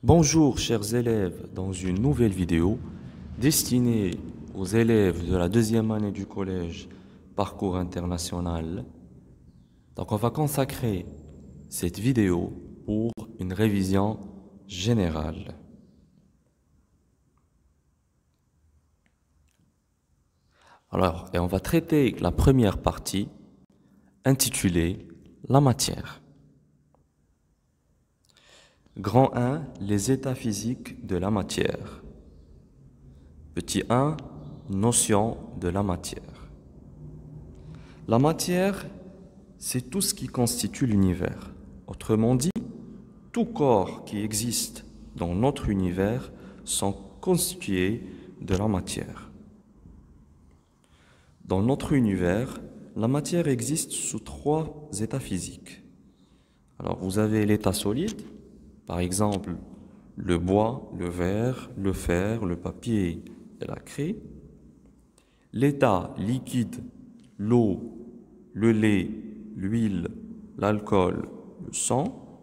Bonjour chers élèves, dans une nouvelle vidéo destinée aux élèves de la deuxième année du collège Parcours International. Donc on va consacrer cette vidéo pour une révision générale. Et on va traiter la première partie intitulée La matière. Grand 1, les états physiques de la matière. Petit 1, notion de la matière. La matière, c'est tout ce qui constitue l'univers. Autrement dit, tout corps qui existe dans notre univers sont constitués de la matière. Dans notre univers, la matière existe sous 3 états physiques. Alors, vous avez l'état solide, par exemple, le bois, le verre, le fer, le papier et la craie. L'état liquide, l'eau, le lait, l'huile, l'alcool, le sang.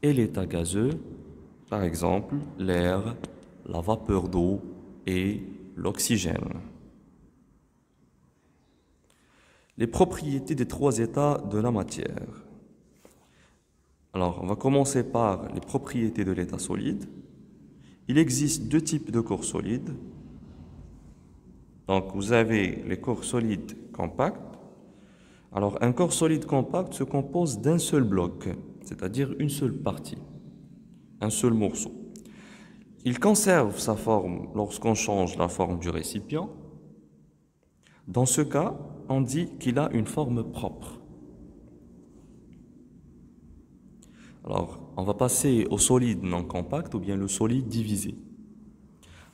Et l'état gazeux, par exemple, l'air, la vapeur d'eau et l'oxygène. Les propriétés des 3 états de la matière. Alors, on va commencer par les propriétés de l'état solide. Il existe 2 types de corps solides. Donc, vous avez les corps solides compacts. Alors, un corps solide compact se compose d'un seul bloc, c'est-à-dire une seule partie, un seul morceau. Il conserve sa forme lorsqu'on change la forme du récipient. Dans ce cas, on dit qu'il a une forme propre. Alors, on va passer au solide non compact ou bien le solide divisé.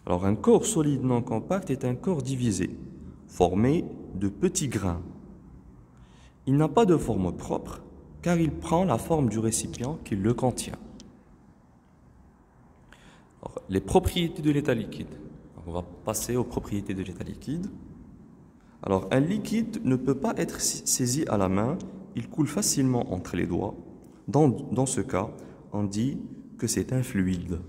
Alors, un corps solide non compact est un corps divisé, formé de petits grains. Il n'a pas de forme propre, car il prend la forme du récipient qui le contient. Alors, les propriétés de l'état liquide. On va passer aux propriétés de l'état liquide. Alors, un liquide ne peut pas être saisi à la main, il coule facilement entre les doigts. Dans ce cas, on dit que c'est un fluide.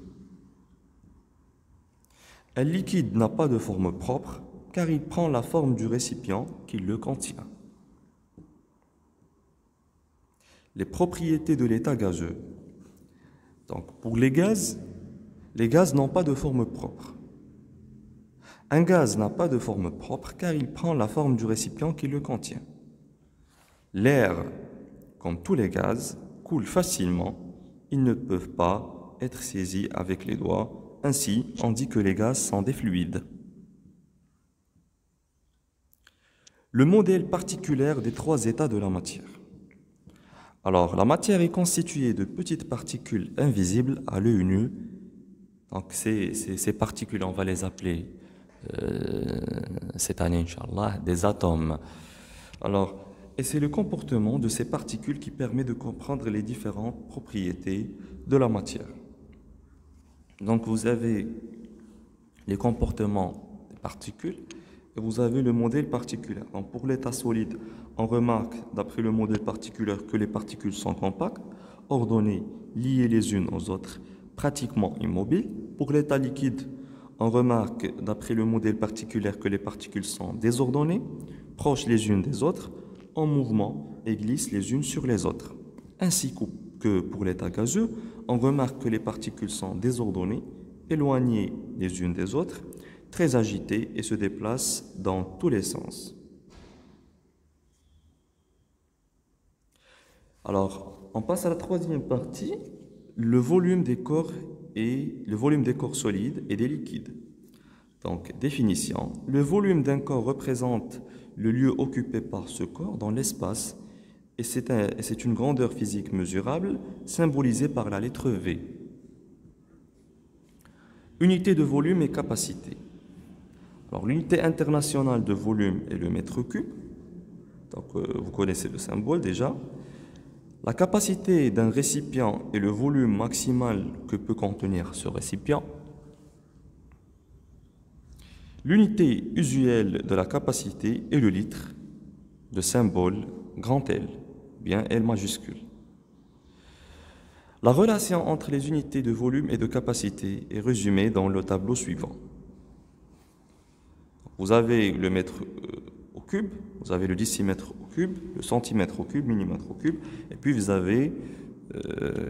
Un liquide n'a pas de forme propre, car il prend la forme du récipient qui le contient. Les propriétés de l'état gazeux. Donc, pour les gaz n'ont pas de forme propre. Un gaz n'a pas de forme propre car il prend la forme du récipient qui le contient. L'air, comme tous les gaz, coule facilement. Ils ne peuvent pas être saisis avec les doigts. Ainsi, on dit que les gaz sont des fluides. Le modèle particulaire des 3 états de la matière. Alors, la matière est constituée de petites particules invisibles à l'œil nu. Donc, ces particules, on va les appeler cette année, Inch'Allah, des atomes. Alors, et c'est le comportement de ces particules qui permet de comprendre les différentes propriétés de la matière. Donc, vous avez les comportements des particules et vous avez le modèle particulaire. Donc, pour l'état solide, on remarque, d'après le modèle particulaire, que les particules sont compactes, ordonnées, liées les unes aux autres, pratiquement immobiles. Pour l'état liquide, on remarque, d'après le modèle particulaire, que les particules sont désordonnées, proches les unes des autres, en mouvement et glissent les unes sur les autres. Ainsi que pour l'état gazeux, on remarque que les particules sont désordonnées, éloignées les unes des autres, très agitées et se déplacent dans tous les sens. Alors, on passe à la 3e partie, le volume des corps solides et des liquides. Donc, définition. Le volume d'un corps représente le lieu occupé par ce corps dans l'espace et c'est une grandeur physique mesurable symbolisée par la lettre V. Unité de volume et capacité. Alors, l'unité internationale de volume est le mètre cube. Donc, vous connaissez le symbole déjà. La capacité d'un récipient est le volume maximal que peut contenir ce récipient. L'unité usuelle de la capacité est le litre, de symbole grand L, bien L majuscule. La relation entre les unités de volume et de capacité est résumée dans le tableau suivant. Vous avez le mètre au cube, vous avez le décimètre au cube, le centimètre au cube, millimètre au cube, et puis vous avez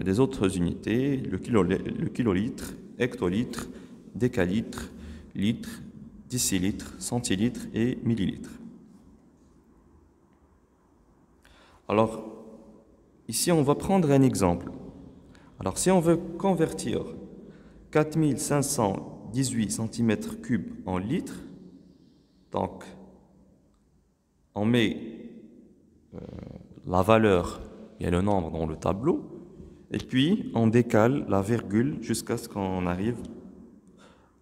les autres unités, le kilolitre, hectolitre, décalitre, litre, décilitre, centilitre et millilitre. Alors, ici, on va prendre un exemple. Alors, si on veut convertir 4518 cm3 en litres, donc on met la valeur et le nombre dans le tableau, et puis on décale la virgule jusqu'à ce qu'on arrive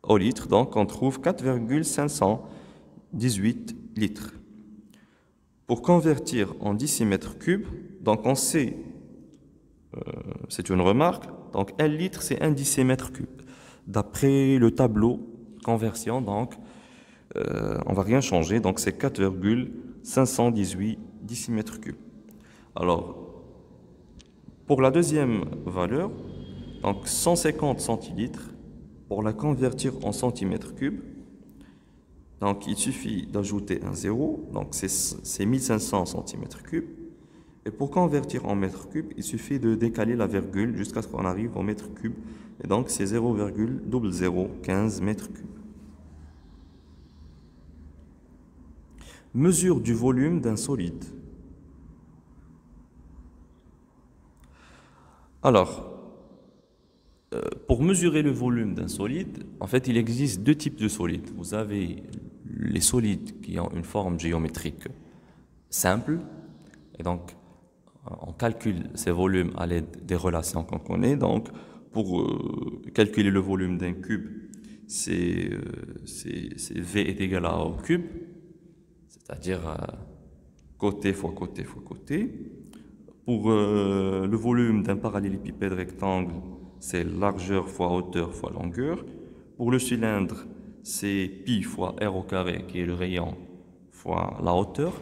au litre. Donc on trouve 4,518 litres. Pour convertir en décimètre cube, donc on sait, c'est une remarque, donc 1 litre c'est 1 décimètre cube. D'après le tableau conversion, donc on va rien changer, donc c'est 4,518 décimètres cubes. Alors, pour la deuxième valeur, donc 150 centilitres, pour la convertir en centimètres cubes, donc il suffit d'ajouter un zéro, donc c'est 1500 centimètres cubes. Et pour convertir en mètres cubes, il suffit de décaler la virgule jusqu'à ce qu'on arrive au mètre cube. Et donc c'est 0,0015 mètres cubes. Mesure du volume d'un solide. Alors, pour mesurer le volume d'un solide, en fait, il existe deux types de solides. Vous avez les solides qui ont une forme géométrique simple, et donc on calcule ces volumes à l'aide des relations qu'on connaît. Donc, pour calculer le volume d'un cube, c'est V est égal à A au cube, c'est-à-dire côté fois côté fois côté. Pour le volume d'un parallélépipède rectangle, c'est largeur fois hauteur fois longueur. Pour le cylindre, c'est pi fois r au carré, qui est le rayon, fois la hauteur.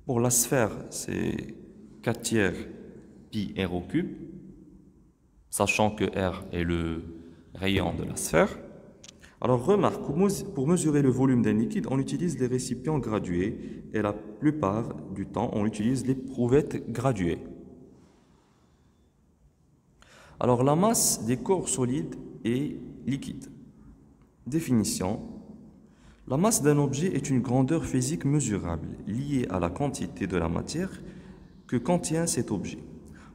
Pour la sphère, c'est 4 tiers pi r au cube, sachant que r est le rayon de la sphère. Alors remarque, pour mesurer le volume d'un liquide, on utilise des récipients gradués et la plupart du temps, on utilise les prouvettes graduées. Alors la masse des corps solides et liquides. Définition. La masse d'un objet est une grandeur physique mesurable liée à la quantité de la matière que contient cet objet.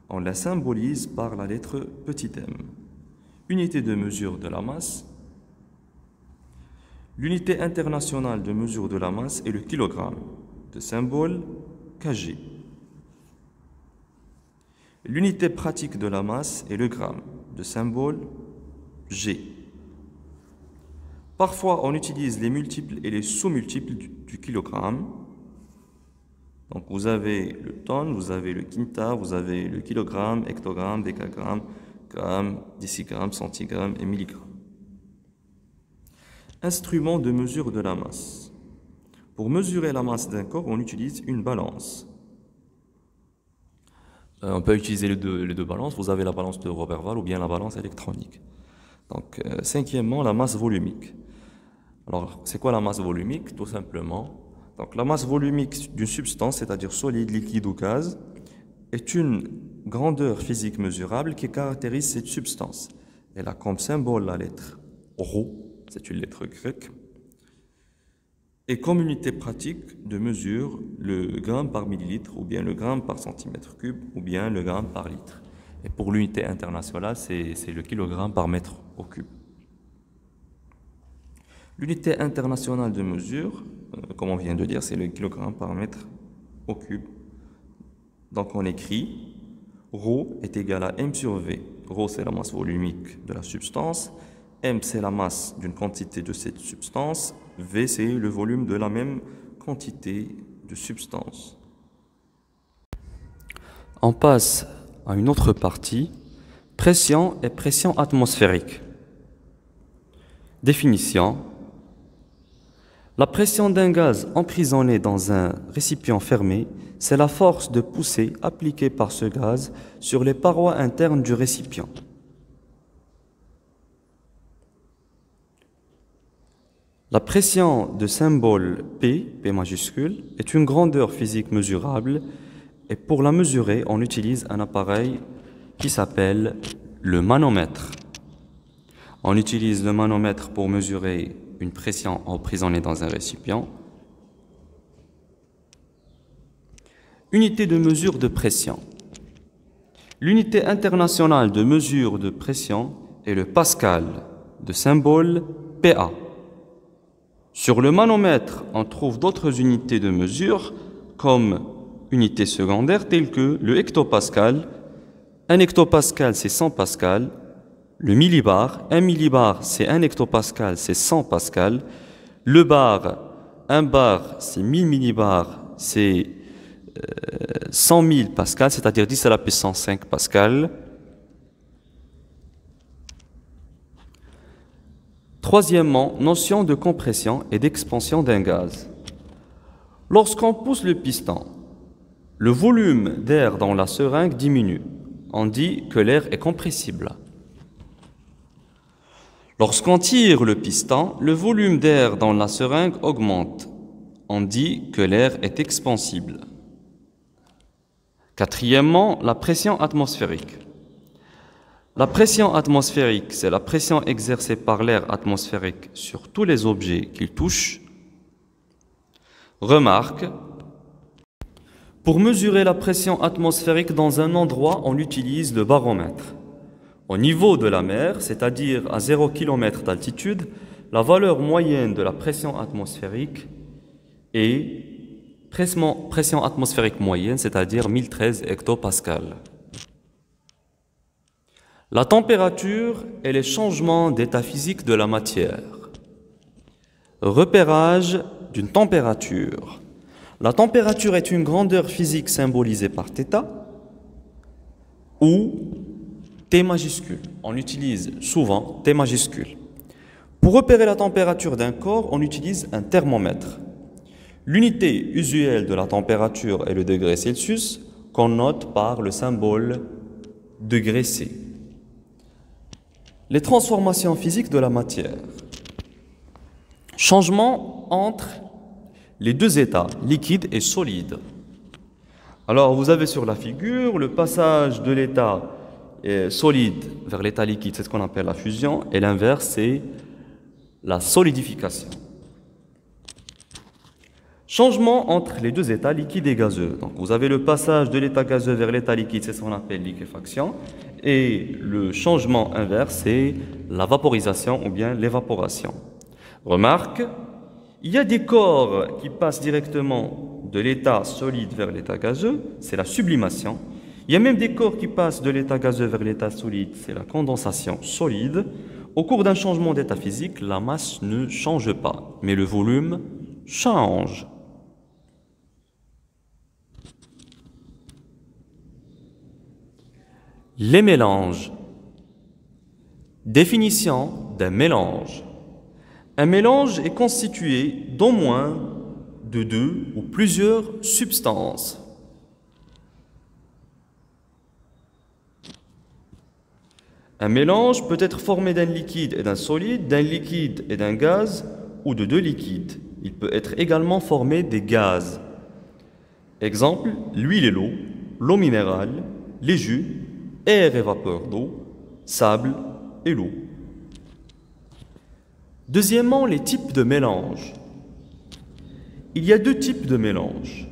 On la symbolise par la lettre petit m. Unité de mesure de la masse. L'unité internationale de mesure de la masse est le kilogramme, de symbole kg. L'unité pratique de la masse est le gramme, de symbole g. Parfois, on utilise les multiples et les sous-multiples du kilogramme. Donc, vous avez le tonne, vous avez le quinta, vous avez le kilogramme, hectogramme, décagramme, gramme, décigramme, centigramme et milligramme. Instrument de mesure de la masse. Pour mesurer la masse d'un corps, on utilise une balance. On peut utiliser les deux balances. Vous avez la balance de Roberval ou bien la balance électronique. Donc, cinquièmement, la masse volumique. Alors, c'est quoi la masse volumique? Tout simplement. Donc, la masse volumique d'une substance, c'est-à-dire solide, liquide ou gaz, est une grandeur physique mesurable qui caractérise cette substance. Elle a comme symbole la lettre ρ. C'est une lettre grecque, et comme unité pratique de mesure le gramme par millilitre, ou bien le gramme par centimètre cube, ou bien le gramme par litre. Et pour l'unité internationale, c'est le kilogramme par mètre au cube. L'unité internationale de mesure, comme on vient de dire, c'est le kilogramme par mètre au cube. Donc on écrit ρ est égal à m sur v. Ρ, c'est la masse volumique de la substance. M, c'est la masse d'une quantité de cette substance. V, c'est le volume de la même quantité de substance. On passe à une autre partie, pression et pression atmosphérique. Définition. La pression d'un gaz emprisonné dans un récipient fermé c'est la force de poussée appliquée par ce gaz sur les parois internes du récipient. La pression de symbole P, P majuscule, est une grandeur physique mesurable et pour la mesurer, on utilise un appareil qui s'appelle le manomètre. On utilise le manomètre pour mesurer une pression emprisonnée dans un récipient. Unité de mesure de pression. L'unité internationale de mesure de pression est le pascal, de symbole PA. Sur le manomètre, on trouve d'autres unités de mesure comme unités secondaires telles que le hectopascal. Un hectopascal, c'est 100 pascal. Le millibar, un millibar, c'est 1 hectopascal, c'est 100 pascal. Le bar, un bar, c'est 1000 millibars, c'est 100 000 pascal, c'est-à-dire 10 à la puissance 5 pascal. Troisièmement, notion de compression et d'expansion d'un gaz. Lorsqu'on pousse le piston, le volume d'air dans la seringue diminue. On dit que l'air est compressible. Lorsqu'on tire le piston, le volume d'air dans la seringue augmente. On dit que l'air est expansible. Quatrièmement, la pression atmosphérique. La pression atmosphérique, c'est la pression exercée par l'air atmosphérique sur tous les objets qu'il touche. Remarque, pour mesurer la pression atmosphérique dans un endroit, on utilise le baromètre. Au niveau de la mer, c'est-à-dire à 0 km d'altitude, la valeur moyenne de la pression atmosphérique est pression atmosphérique moyenne, c'est-à-dire 1013 hectopascales. La température et les changements d'état physique de la matière. Repérage d'une température. La température est une grandeur physique symbolisée par θ ou T majuscule. On utilise souvent T majuscule. Pour repérer la température d'un corps, on utilise un thermomètre. L'unité usuelle de la température est le degré Celsius, qu'on note par le symbole degré C. Les transformations physiques de la matière. Changement entre les deux états, liquide et solide. Alors, vous avez sur la figure le passage de l'état solide vers l'état liquide, c'est ce qu'on appelle la fusion, et l'inverse, c'est la solidification. Changement entre les deux états, liquide et gazeux. Donc, vous avez le passage de l'état gazeux vers l'état liquide, c'est ce qu'on appelle liquéfaction. Et le changement inverse, c'est la vaporisation ou bien l'évaporation. Remarque, il y a des corps qui passent directement de l'état solide vers l'état gazeux, c'est la sublimation. Il y a même des corps qui passent de l'état gazeux vers l'état solide, c'est la condensation solide. Au cours d'un changement d'état physique, la masse ne change pas, mais le volume change. Les mélanges. Définition d'un mélange. Un mélange est constitué d'au moins de deux ou plusieurs substances. Un mélange peut être formé d'un liquide et d'un solide, d'un liquide et d'un gaz ou de deux liquides. Il peut être également formé des gaz. Exemple, l'huile et l'eau minérale, les jus, air et vapeur d'eau, sable et l'eau. Deuxièmement, les types de mélange. Il y a deux types de mélange.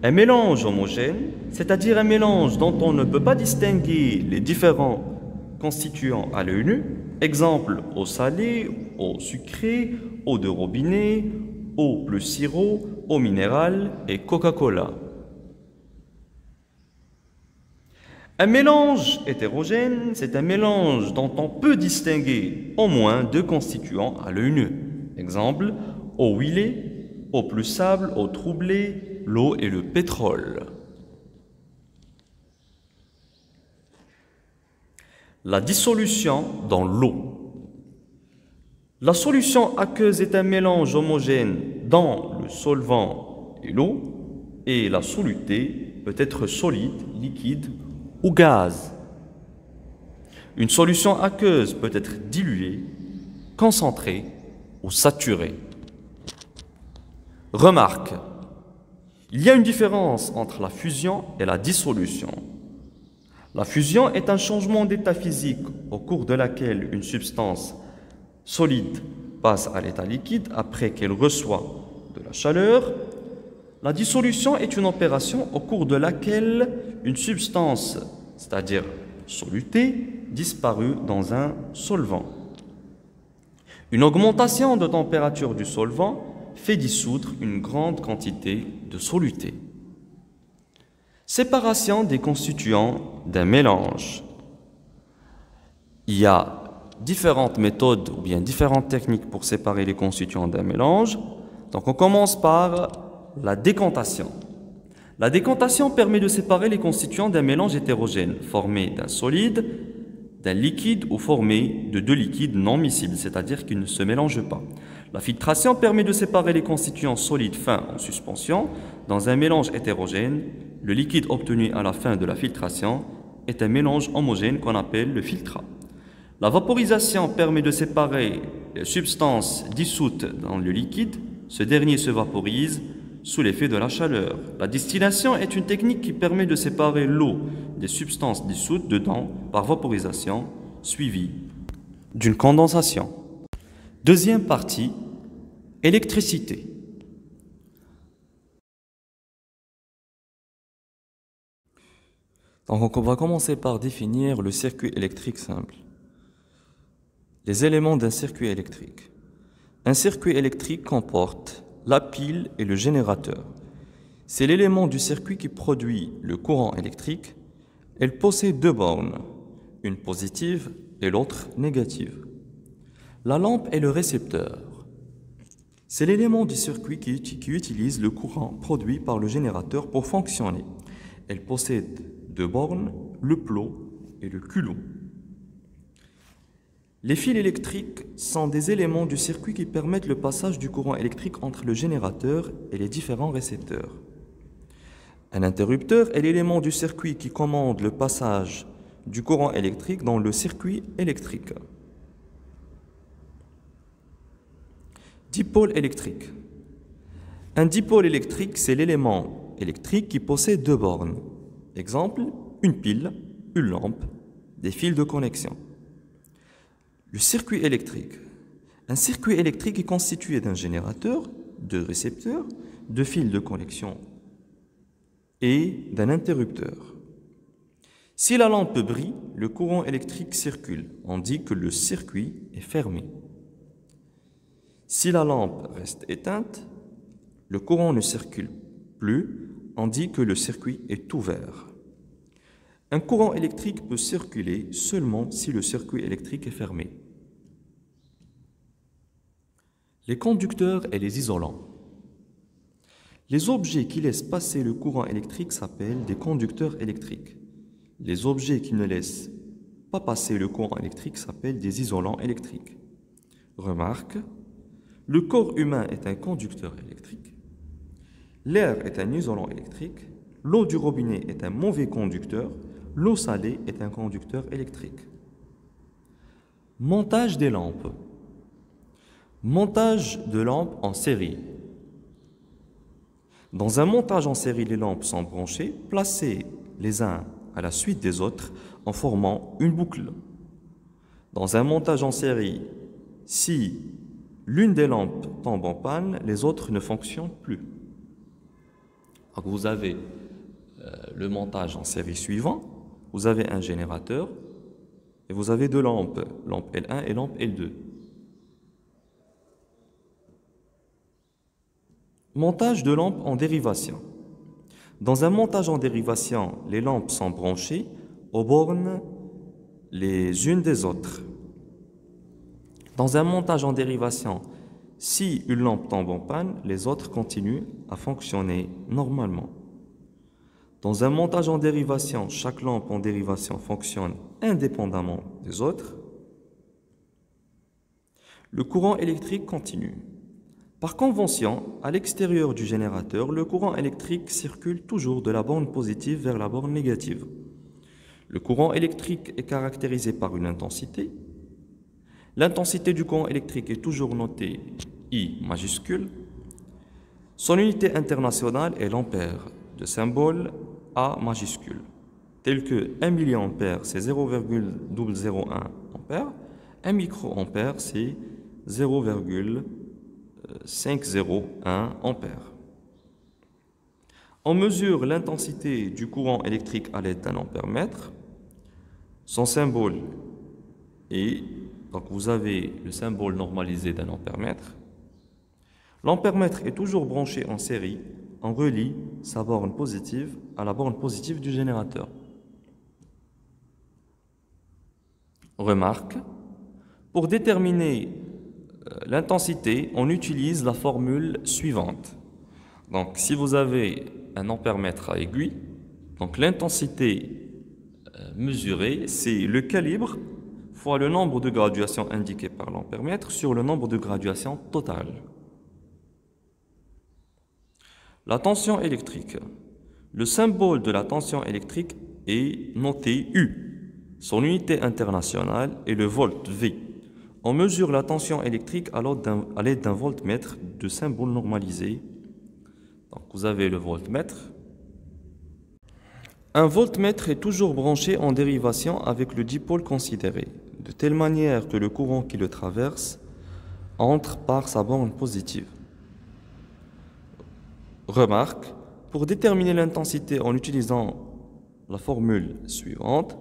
Un mélange homogène, c'est-à-dire un mélange dont on ne peut pas distinguer les différents constituants à l'œil nu. Exemple, eau salée, eau sucrée, eau de robinet, eau plus sirop, eau minérale et Coca-Cola. Un mélange hétérogène, c'est un mélange dont on peut distinguer au moins deux constituants à l'œil nu. Exemple, eau huilée, eau plus sable, eau troublée, l'eau et le pétrole. La dissolution dans l'eau. La solution aqueuse est un mélange homogène dans le solvant et l'eau. et la soluté peut être solide, liquide ou gaz. Une solution aqueuse peut être diluée, concentrée ou saturée. Remarque, il y a une différence entre la fusion et la dissolution. La fusion est un changement d'état physique au cours de laquelle une substance solide passe à l'état liquide après qu'elle reçoit de la chaleur. La dissolution est une opération au cours de laquelle une substance, c'est-à-dire soluté, disparaît dans un solvant. Une augmentation de température du solvant fait dissoudre une grande quantité de soluté. Séparation des constituants d'un mélange. Il y a différentes méthodes ou bien différentes techniques pour séparer les constituants d'un mélange. Donc on commence par la décantation. La décantation permet de séparer les constituants d'un mélange hétérogène formé d'un solide, d'un liquide ou formé de deux liquides non miscibles, c'est-à-dire qu'ils ne se mélangent pas. La filtration permet de séparer les constituants solides fins en suspension dans un mélange hétérogène. Le liquide obtenu à la fin de la filtration est un mélange homogène qu'on appelle le filtrat. La vaporisation permet de séparer les substances dissoutes dans le liquide. Ce dernier se vaporise sous l'effet de la chaleur. La distillation est une technique qui permet de séparer l'eau des substances dissoutes dedans par vaporisation suivie d'une condensation. Deuxième partie, électricité. Donc on va commencer par définir le circuit électrique simple. Les éléments d'un circuit électrique. Un circuit électrique comporte la pile et le générateur. C'est l'élément du circuit qui produit le courant électrique. Elle possède deux bornes, une positive et l'autre négative. La lampe est le récepteur. C'est l'élément du circuit qui utilise le courant produit par le générateur pour fonctionner. Elle possède deux bornes, le plot et le culot. Les fils électriques sont des éléments du circuit qui permettent le passage du courant électrique entre le générateur et les différents récepteurs. Un interrupteur est l'élément du circuit qui commande le passage du courant électrique dans le circuit électrique. Dipôle électrique. Un dipôle électrique, c'est l'élément électrique qui possède deux bornes. Exemple, une pile, une lampe, des fils de connexion. Le circuit électrique. Un circuit électrique est constitué d'un générateur, de récepteurs, de fils de connexion et d'un interrupteur. Si la lampe brille, le courant électrique circule. On dit que le circuit est fermé. Si la lampe reste éteinte, le courant ne circule plus. On dit que le circuit est ouvert. Un courant électrique peut circuler seulement si le circuit électrique est fermé. Les conducteurs et les isolants. Les objets qui laissent passer le courant électrique s'appellent des conducteurs électriques. Les objets qui ne laissent pas passer le courant électrique s'appellent des isolants électriques. Remarque, le corps humain est un conducteur électrique, l'air est un isolant électrique, l'eau du robinet est un mauvais conducteur, l'eau salée est un conducteur électrique. Montage des lampes. Montage de lampes en série. Dans un montage en série, les lampes sont branchées, placées les uns à la suite des autres en formant une boucle. Dans un montage en série, si l'une des lampes tombe en panne, les autres ne fonctionnent plus. Donc vous avez le montage en série suivant, vous avez un générateur et vous avez deux lampes, lampe L1 et lampe L2. Montage de lampes en dérivation. Dans un montage en dérivation, les lampes sont branchées aux bornes les unes des autres. Dans un montage en dérivation, si une lampe tombe en panne, les autres continuent à fonctionner normalement. Dans un montage en dérivation, chaque lampe en dérivation fonctionne indépendamment des autres. Le courant électrique continue. Par convention, à l'extérieur du générateur, le courant électrique circule toujours de la borne positive vers la borne négative. Le courant électrique est caractérisé par une intensité. L'intensité du courant électrique est toujours notée I majuscule. Son unité internationale est l'ampère, de symbole A majuscule, tel que 1 milliampère c'est 0,001 ampère, 1 microampère c'est 0,501 ampère. On mesure l'intensité du courant électrique à l'aide d'un ampère-mètre. Son symbole est, donc vous avez le symbole normalisé d'un ampère-mètre. L'ampère-mètre est toujours branché en série. On relie sa borne positive à la borne positive du générateur. Remarque, pour déterminer l'intensité, on utilise la formule suivante. Donc, si vous avez un ampère-mètre à aiguille, donc l'intensité mesurée, c'est le calibre fois le nombre de graduations indiquées par l'ampère-mètre sur le nombre de graduations totales. La tension électrique. Le symbole de la tension électrique est noté U. Son unité internationale est le volt V. On mesure la tension électrique à l'aide d'un voltmètre de symbole normalisé. Donc vous avez le voltmètre. Un voltmètre est toujours branché en dérivation avec le dipôle considéré, de telle manière que le courant qui le traverse entre par sa borne positive. Remarque, pour déterminer l'intensité en utilisant la formule suivante,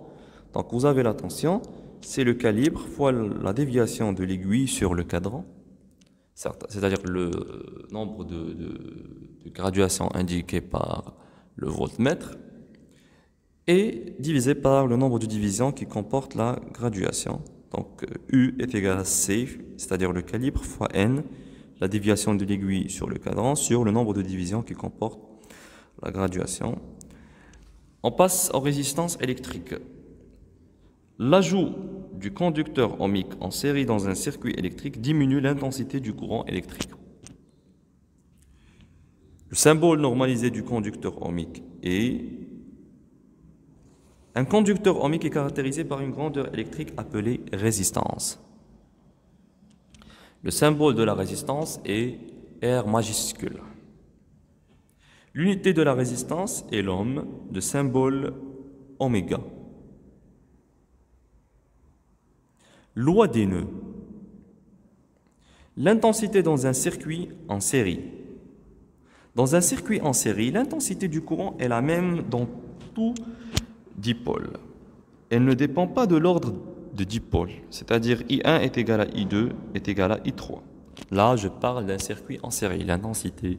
donc vous avez la tension, c'est le calibre fois la déviation de l'aiguille sur le cadran, c'est-à-dire le nombre de graduations indiquées par le voltmètre, et divisé par le nombre de divisions qui comporte la graduation. Donc U est égal à C, c'est-à-dire le calibre, fois N, la déviation de l'aiguille sur le cadran, sur le nombre de divisions qui comporte la graduation. On passe aux résistances électriques. L'ajout du conducteur ohmique en série dans un circuit électrique diminue l'intensité du courant électrique. Le symbole normalisé du conducteur ohmique est... Un conducteur ohmique est caractérisé par une grandeur électrique appelée résistance. Le symbole de la résistance est R majuscule. L'unité de la résistance est l'ohm, de symbole oméga. Loi des nœuds. L'intensité dans un circuit en série. Dans un circuit en série, l'intensité du courant est la même dans tout dipôle. Elle ne dépend pas de l'ordre de dipôle, c'est-à-dire I1 est égal à I2 est égal à I3. Là, je parle d'un circuit en série. L'intensité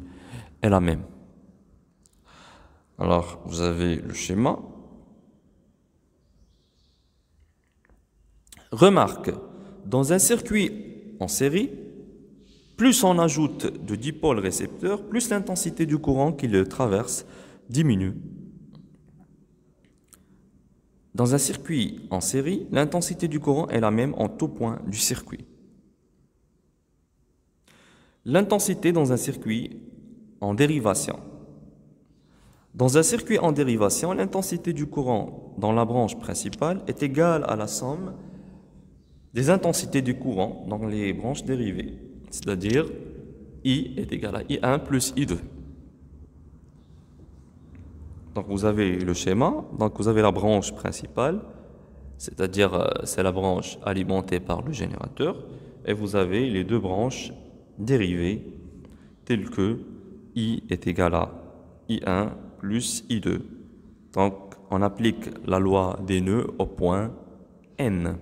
est la même. Alors, vous avez le schéma. Remarque, dans un circuit en série, plus on ajoute de dipôles récepteurs, plus l'intensité du courant qui le traverse diminue. Dans un circuit en série, l'intensité du courant est la même en tout point du circuit. L'intensité dans un circuit en dérivation. Dans un circuit en dérivation, l'intensité du courant dans la branche principale est égale à la somme des intensités du courant dans les branches dérivées, c'est-à-dire I est égal à I1 plus I2. Donc vous avez le schéma, donc vous avez la branche principale, c'est-à-dire c'est la branche alimentée par le générateur, et vous avez les deux branches dérivées, telles que I est égal à I1 plus I2. Donc on applique la loi des nœuds au point N.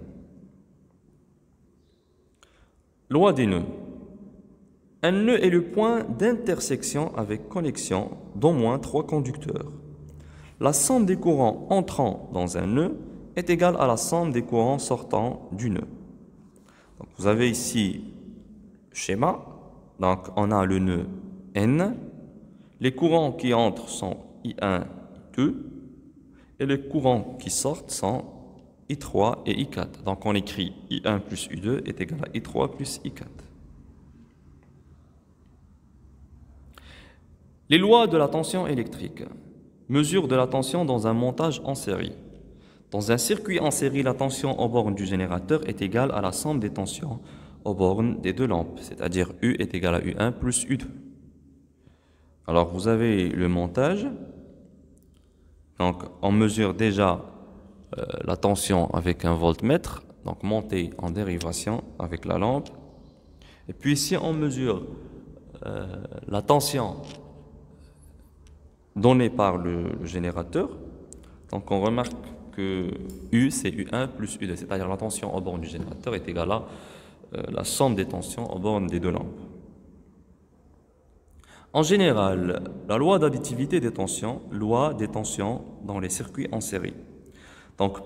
Loi des nœuds. Un nœud est le point d'intersection avec connexion d'au moins 3 conducteurs. La somme des courants entrant dans un nœud est égale à la somme des courants sortant du nœud. Donc vous avez ici le schéma. Donc on a le nœud N. Les courants qui entrent sont I1, I2. Et les courants qui sortent sont I3 et I4. Donc on écrit I1 plus I2 est égal à I3 plus I4. Les lois de la tension électrique. Mesure de la tension dans un montage en série. Dans un circuit en série, la tension aux bornes du générateur est égale à la somme des tensions aux bornes des deux lampes, c'est-à-dire U est égal à U1 plus U2. Alors vous avez le montage, donc on mesure déjà la tension avec un voltmètre, donc montée en dérivation avec la lampe, et puis si on mesure la tension donnée par le générateur, donc on remarque que U c'est U1 plus U2, c'est-à-dire la tension aux bornes du générateur est égale à la somme des tensions aux bornes des deux lampes. En général, la loi d'additivité des tensions, loi des tensions dans les circuits en série. Donc,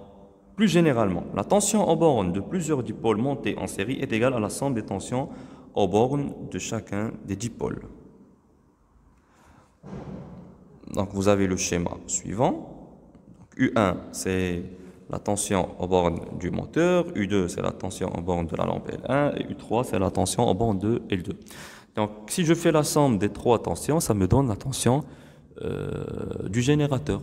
plus généralement, la tension aux bornes de plusieurs dipôles montés en série est égale à la somme des tensions aux bornes de chacun des dipôles. Donc, vous avez le schéma suivant. Donc, U1, c'est la tension aux bornes du moteur, U2, c'est la tension aux bornes de la lampe L1, et U3, c'est la tension aux bornes de L2. Donc, si je fais la somme des trois tensions, ça me donne la tension du générateur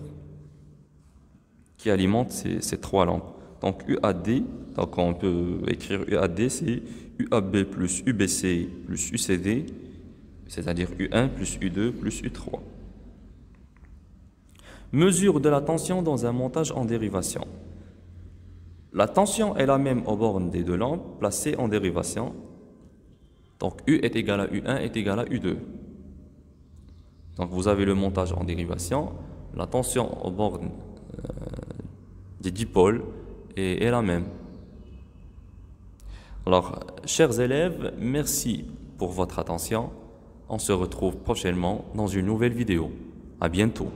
qui alimente ces trois lampes. Donc, UAD, donc on peut écrire UAD, c'est UAB plus UBC plus UCD, c'est-à-dire U1 plus U2 plus U3. Mesure de la tension dans un montage en dérivation. La tension est la même aux bornes des deux lampes placées en dérivation. Donc U est égal à U1 est égal à U2. Donc vous avez le montage en dérivation. La tension aux bornes des dipôles est la même. Alors, chers élèves, merci pour votre attention. On se retrouve prochainement dans une nouvelle vidéo. À bientôt.